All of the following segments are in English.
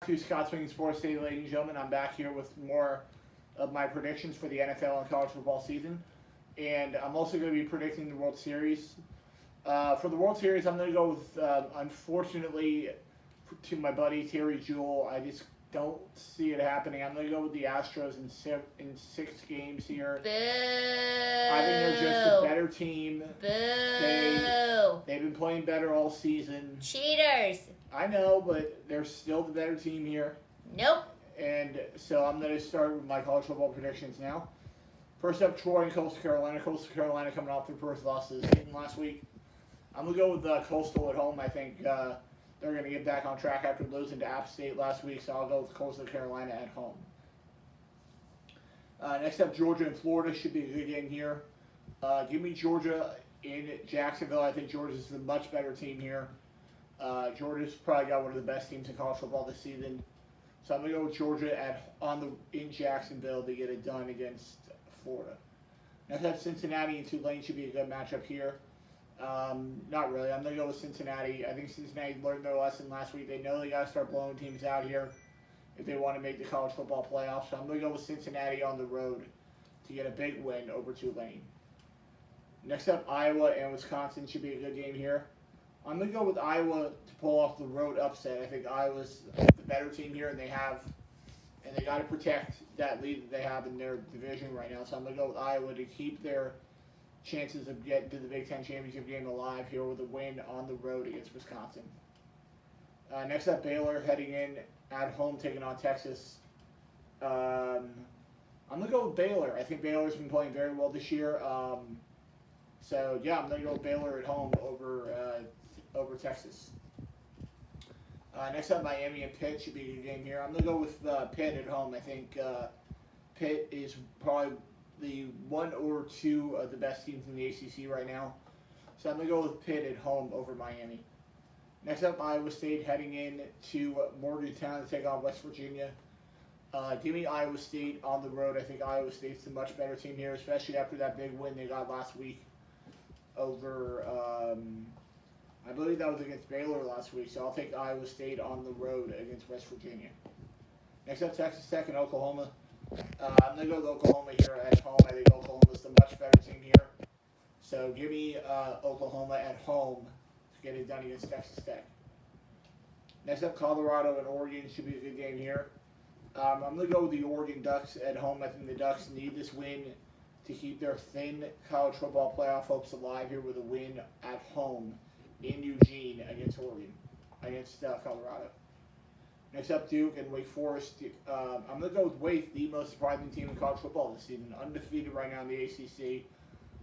to Scott Swing Sports Day, ladies and gentlemen. I'm back here with more of my predictions for the NFL and college football season. And I'm also going to be predicting the World Series. For the World Series, I'm going to go with, unfortunately, to my buddy Terry Jewell. I just don't see it happening. I'm going to go with the Astros in 6 games here. Boo! I think they're just a better team. Boo! They've been playing better all season. Cheaters! I know, but they're still the better team here. Nope. And so I'm going to start with my college football predictions now. First up, Troy and Coastal Carolina. Coastal Carolina coming off their first loss to the season last week. I'm going to go with Coastal at home. I think they're going to get back on track after losing to App State last week, so I'll go with Coastal Carolina at home. Next up, Georgia and Florida. Should be a good game here. Give me Georgia in Jacksonville. I think Georgia's the much better team here. Georgia's probably got one of the best teams in college football this season. So I'm going to go with Georgia in Jacksonville to get it done against Florida. Next up, Cincinnati and Tulane should be a good matchup here. Not really. I'm going to go with Cincinnati. I think Cincinnati learned their lesson last week. They know they got to start blowing teams out here if they want to make the college football playoffs. So I'm going to go with Cincinnati on the road to get a big win over Tulane. Next up, Iowa and Wisconsin should be a good game here. I'm going to go with Iowa to pull off the road upset. I think Iowa's the better team here, and they got to protect that lead that they have in their division right now. So I'm going to go with Iowa to keep their chances of getting to the Big Ten championship game alive here with a win on the road against Wisconsin. Next up, Baylor heading in at home, taking on Texas. I'm going to go with Baylor. I think Baylor's been playing very well this year. So, yeah, I'm going to go with Baylor at home over Texas. Next up, Miami and Pitt should be a good game here. I'm going to go with Pitt at home. I think Pitt is probably the one or two of the best teams in the ACC right now. So I'm going to go with Pitt at home over Miami. Next up, Iowa State heading in to Morgantown to take on West Virginia. Give me Iowa State on the road. I think Iowa State's the much better team here, especially after that big win they got last week over, I believe that was against Baylor last week, so I'll take Iowa State on the road against West Virginia. Next up, Texas Tech and Oklahoma. I'm going to go with Oklahoma here at home. I think Oklahoma's the much better team here. So give me Oklahoma at home to get it done against Texas Tech. Next up, Colorado and Oregon should be a good game here. I'm going to go with the Oregon Ducks at home. I think the Ducks need this win to keep their thin college football playoff hopes alive here with a win at home in Eugene against Colorado. Next up, Duke and Wake Forest. I'm going to go with Wake, the most surprising team in college football this season. Undefeated right now in the ACC.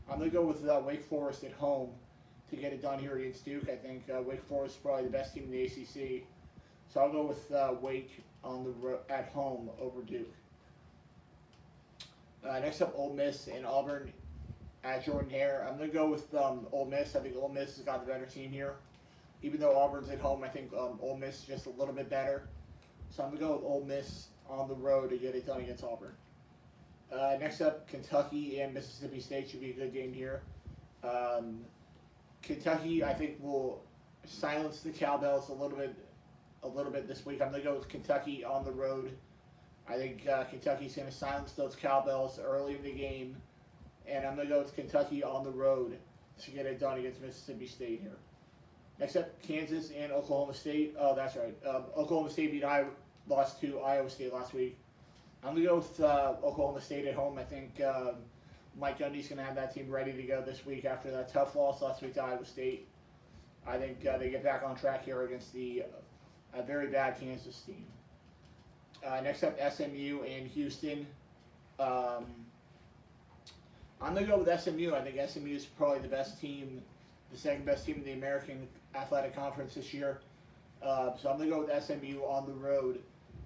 I'm going to go with Wake Forest at home to get it done here against Duke. I think Wake Forest is probably the best team in the ACC. So I'll go with Wake at home over Duke. Next up, Ole Miss and Auburn at Jordan Hare. I'm going to go with Ole Miss. I think Ole Miss has got the better team here. Even though Auburn's at home, I think Ole Miss is just a little bit better. So I'm going to go with Ole Miss on the road to get it done against Auburn. Next up, Kentucky and Mississippi State should be a good game here. Kentucky, I think, will silence the Cowbells a little bit this week. I'm going to go with Kentucky on the road. I think Kentucky's going to silence those Cowbells early in the game. And I'm going to go with Kentucky on the road to get it done against Mississippi State here. Next up, Kansas and Oklahoma State. Oh, that's right. Oklahoma State lost to Iowa State last week. I'm going to go with Oklahoma State at home. I think Mike Gundy's going to have that team ready to go this week after that tough loss last week to Iowa State. I think they get back on track here against the very bad Kansas team. Next up, SMU and Houston. I'm going to go with SMU. I think SMU is probably the best team, the second best team in the American Athletic Conference this year. So I'm going to go with SMU on the road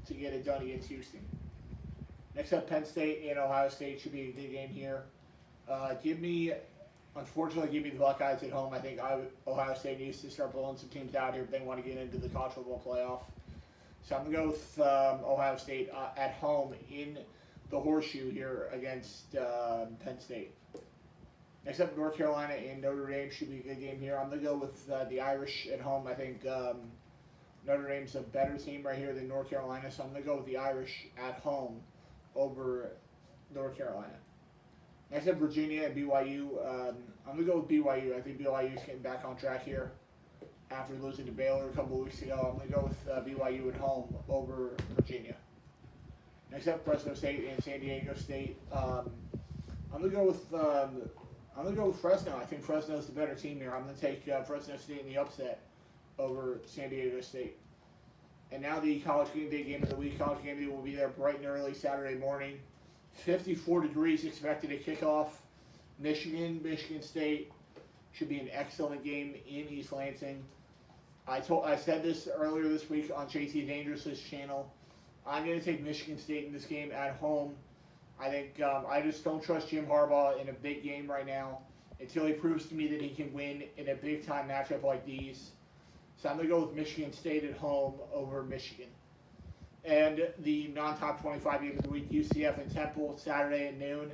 to get it done against Houston. Next up, Penn State and Ohio State should be a good game here. Unfortunately, give me the Buckeyes at home. I think Ohio State needs to start blowing some teams out here if they want to get into the college football playoff. So I'm going to go with Ohio State at home in the Horseshoe here against Penn State. Next up, North Carolina and Notre Dame should be a good game here. I'm going to go with the Irish at home. I think Notre Dame's a better team right here than North Carolina, so I'm going to go with the Irish at home over North Carolina. Next up, Virginia and BYU. I'm going to go with BYU. I think BYU's getting back on track here after losing to Baylor a couple of weeks ago. I'm going to go with BYU at home over Virginia. Next up, Fresno State and San Diego State. I'm going to go with Fresno. I think Fresno's the better team here. I'm going to take Fresno State in the upset over San Diego State. And now the College Game Day game of the week. College Game Day will be there bright and early Saturday morning. 54 degrees expected to kick off. Michigan State should be an excellent game in East Lansing. I said this earlier this week on JT Dangerous's channel. I'm going to take Michigan State in this game at home. I think I just don't trust Jim Harbaugh in a big game right now until he proves to me that he can win in a big-time matchup like these. So I'm going to go with Michigan State at home over Michigan. And the non-top 25 game of the week, UCF and Temple, Saturday at noon.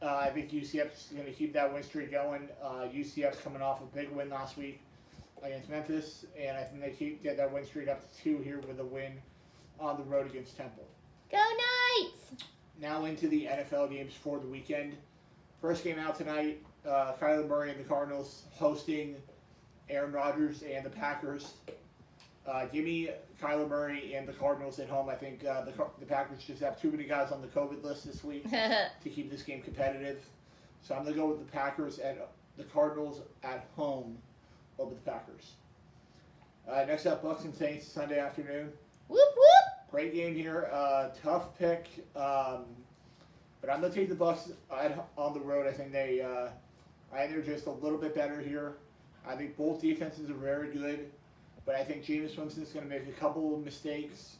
I think UCF's going to keep that win streak going. UCF's coming off a big win last week against Memphis, and I think they get that win streak up to 2 here with a win on the road against Temple. Go Knights! Now into the NFL games for the weekend. First game out tonight, Kyler Murray and the Cardinals hosting Aaron Rodgers and the Packers. Give me Kyler Murray and the Cardinals at home. I think the Packers just have too many guys on the COVID list this week to keep this game competitive. So I'm going to go with the Packers and the Cardinals at home over the Packers. Next up, Bucs and Saints, Sunday afternoon. Whoop whoop! Great game here. Tough pick. But I'm going to take the Bucs on the road. I think they're just a little bit better here. I think both defenses are very good. But I think Jameis Winston's going to make a couple of mistakes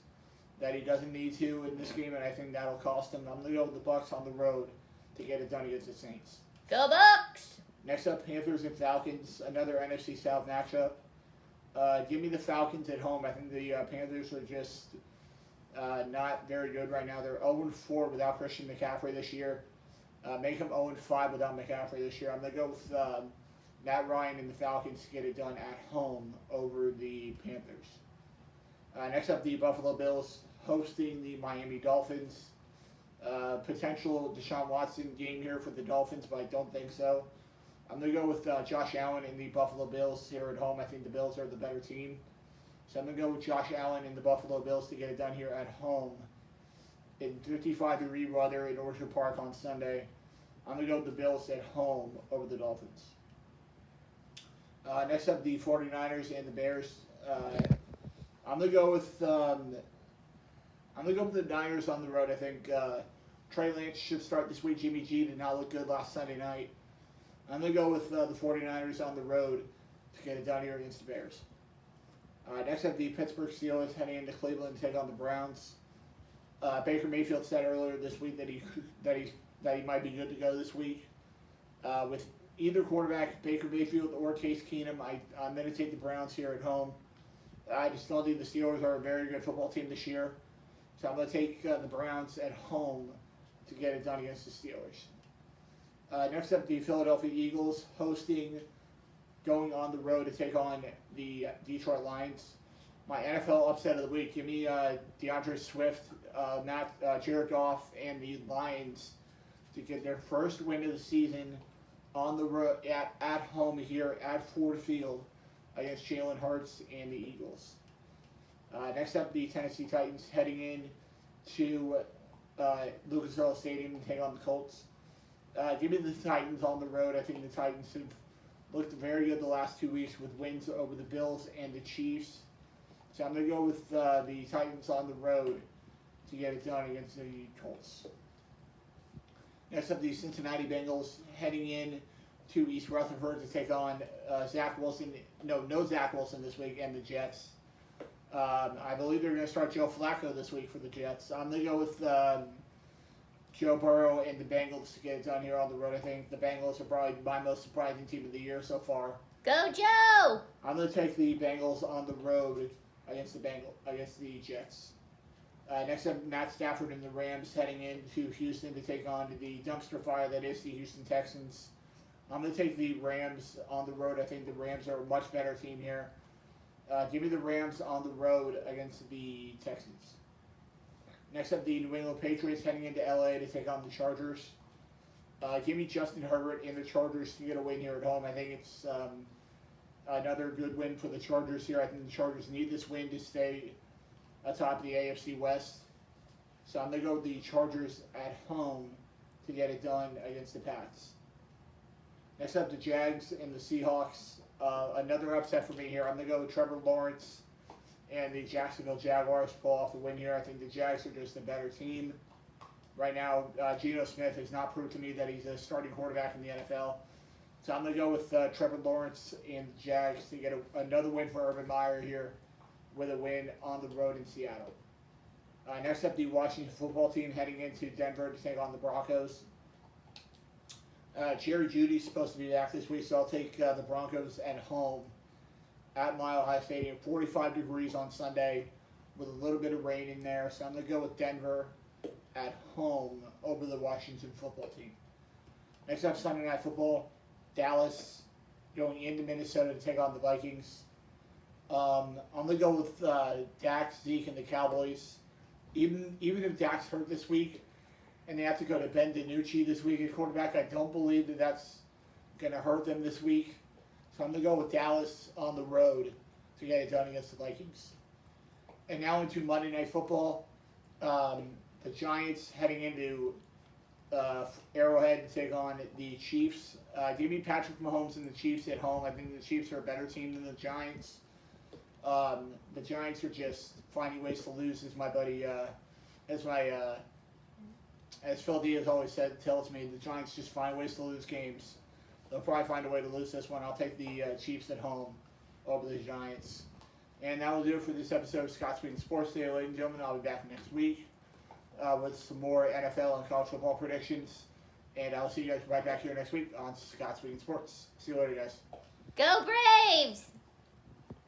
that he doesn't need to in this game, and I think that'll cost him. I'm going to go with the Bucs on the road to get it done against the Saints. Go Bucs! Next up, Panthers and Falcons, another NFC South matchup. Give me the Falcons at home. I think the Panthers are just not very good right now. They're 0-4 without Christian McCaffrey this year. Make them 0-5 without McCaffrey this year. I'm going to go with Matt Ryan and the Falcons to get it done at home over the Panthers. Next up, the Buffalo Bills hosting the Miami Dolphins. Potential Deshaun Watson game here for the Dolphins, but I don't think so. I'm going to go with Josh Allen and the Buffalo Bills here at home. I think the Bills are the better team. So I'm going to go with Josh Allen and the Buffalo Bills to get it done here at home in 55-degree weather in Orchard Park on Sunday. I'm going to go with the Bills at home over the Dolphins. Next up, the 49ers and the Bears. I'm going to go with the Niners on the road. I think Trey Lance should start this week. Jimmy G did not look good last Sunday night. I'm going to go with the 49ers on the road to get it done here against the Bears. Next up, the Pittsburgh Steelers heading into Cleveland to take on the Browns. Baker Mayfield said earlier this week that he might be good to go this week. With either quarterback, Baker Mayfield or Case Keenum, I'm going to take the Browns here at home. I just don't think the Steelers are a very good football team this year. So I'm going to take the Browns at home to get it done against the Steelers. Next up, the Philadelphia Eagles going on the road to take on the Detroit Lions. My NFL upset of the week. Give me DeAndre Swift, Jared Goff, and the Lions to get their first win of the season on the road at home here at Ford Field against Jalen Hurts and the Eagles. Next up, the Tennessee Titans heading in to Lucas Oil Stadium to take on the Colts. Give me the Titans on the road. I think the Titans have looked very good the last 2 weeks with wins over the Bills and the Chiefs. So I'm going to go with the Titans on the road to get it done against the Colts. Next up, the Cincinnati Bengals heading in to East Rutherford to take on Zach Wilson. No Zach Wilson this week and the Jets. I believe they're going to start Joe Flacco this week for the Jets. I'm going to go with Joe Burrow and the Bengals to get it done here on the road. I think the Bengals are probably my most surprising team of the year so far. Go Joe! I'm going to take the Bengals on the road against the Jets. Next up, Matt Stafford and the Rams heading into Houston to take on the dumpster fire that is the Houston Texans. I'm going to take the Rams on the road. I think the Rams are a much better team here. Give me the Rams on the road against the Texans. Next up, the New England Patriots heading into LA to take on the Chargers. Give me Justin Herbert and the Chargers to get a win here at home. I think it's another good win for the Chargers here. I think the Chargers need this win to stay atop the AFC West. So I'm going to go with the Chargers at home to get it done against the Pats. Next up, the Jags and the Seahawks. Another upset for me here. I'm going to go with Trevor Lawrence and the Jacksonville Jaguars pull off the win here. I think the Jags are just a better team. Right now, Geno Smith has not proved to me that he's a starting quarterback in the NFL. So I'm going to go with Trevor Lawrence and the Jags to get another win for Urban Meyer here with a win on the road in Seattle. Next up, the Washington football team heading into Denver to take on the Broncos. Jerry Jeudy's supposed to be back this week, so I'll take the Broncos at home at Mile High Stadium. 45 degrees on Sunday with a little bit of rain in there. So I'm going to go with Denver at home over the Washington football team. Next up, Sunday Night Football. Dallas going into Minnesota to take on the Vikings. I'm going to go with Dak, Zeke, and the Cowboys. Even if Dak's hurt this week and they have to go to Ben DiNucci this week at quarterback, I don't believe that that's going to hurt them this week. So I'm going to go with Dallas on the road to get it done against the Vikings. And now into Monday Night Football. The Giants heading into Arrowhead to take on the Chiefs. Give me Patrick Mahomes and the Chiefs at home. I think the Chiefs are a better team than the Giants. The Giants are just finding ways to lose, as my buddy, as Phil Diaz always tells me, the Giants just find ways to lose games. They'll probably find a way to lose this one. I'll take the Chiefs at home over the Giants. And that will do it for this episode of Scott Speaking Sports Today, ladies and gentlemen. I'll be back next week with some more NFL and college football predictions. And I'll see you guys right back here next week on Scott Speaking Sports. See you later, guys. Go Braves!